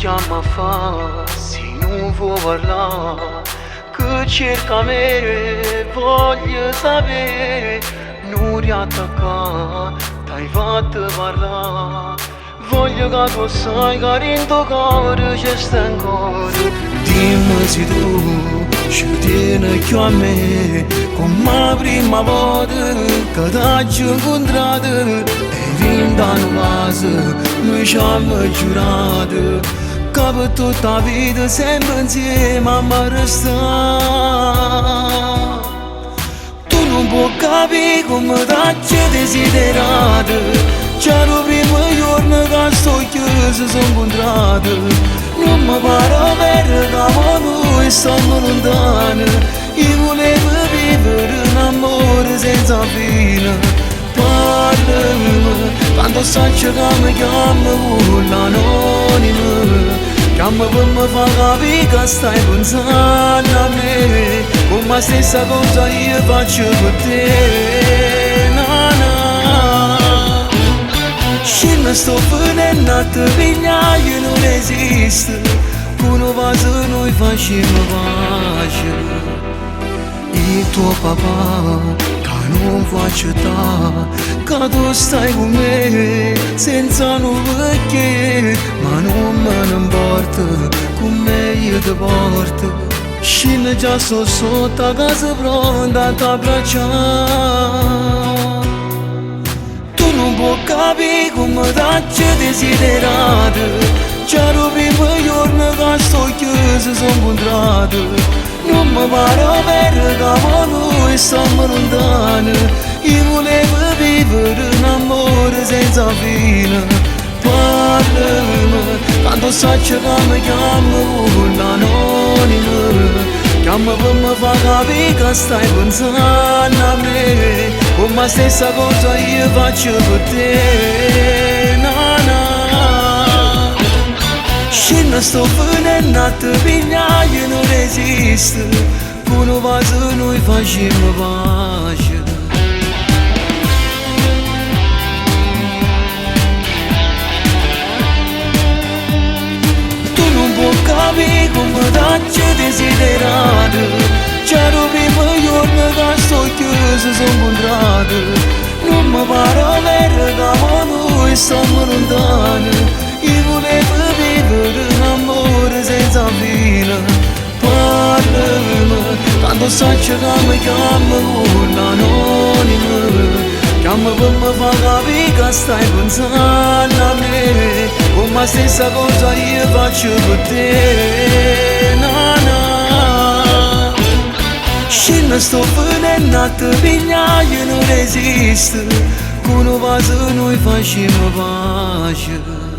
cheamă afară e nu vou parlar, che cerca me, voglio sapere, non riattaccare, t'hai fatto parlare. Voglio che tu sai che in tuo cuore c'è sta ancora. Dimmi se tu ci tieni più a me, come la prima volta che t'ho incontrato. E fin da una casa noi ci abbiamo giurato che per tutta la vita sempre insieme a restare. Tu non puoi capire come t'ho desiderato. C'era il primo giorno che sto chiuso sono incontrato. Non mi pare vero che noi stiamo lontani. Io volevo vivere un amore senza fine. Parlami, quando sai che mi chiamo con l'anonimo. Chiamo per mi far capire che stai pensando a me. Come la stessa cosa io faccio per te. Na, na. Și ne sto venendo a te pigliare non esiste. Con un vaso noi facciamo pace. Il tuo papà che non faccio ta, che tu stai con me senza un perché. Ma non me ne importa come io ti porto. Și ne già sto sotto a casa pronta a t'abbracciare. Non può capire come t'ho desiderato. C'era il primo giorno che sto chiuso sono incontrato. Non mi pare vero che noi stiamo lontani. Io volevo vivere un amore senza fine. Parlami, quando sai che mi chiamo con l'anonimo. Chiamo per mi far capire che stai pensando a me. Come la stessa cosa io faccio per te. Na, na. Și ne sto venendo a te pigliare non esiste. Con un vaso noi facciamo pace. Tu non puoi capire come t'ho desiderato. C'era il primo giorno che sto chiuso sono incontrato. Non mi pare vero che noi stiamo lontani. Io volevo vivere un amore senza fine. Parlami, quando sai che mi chiamo con l'anonimo. Chiamo per mi far capire che stai pensando a me. Come la stessa cosa io faccio per te. Na, na. Și ne sto venendo a te pigliare non esiste. Con un vaso noi facciamo pace.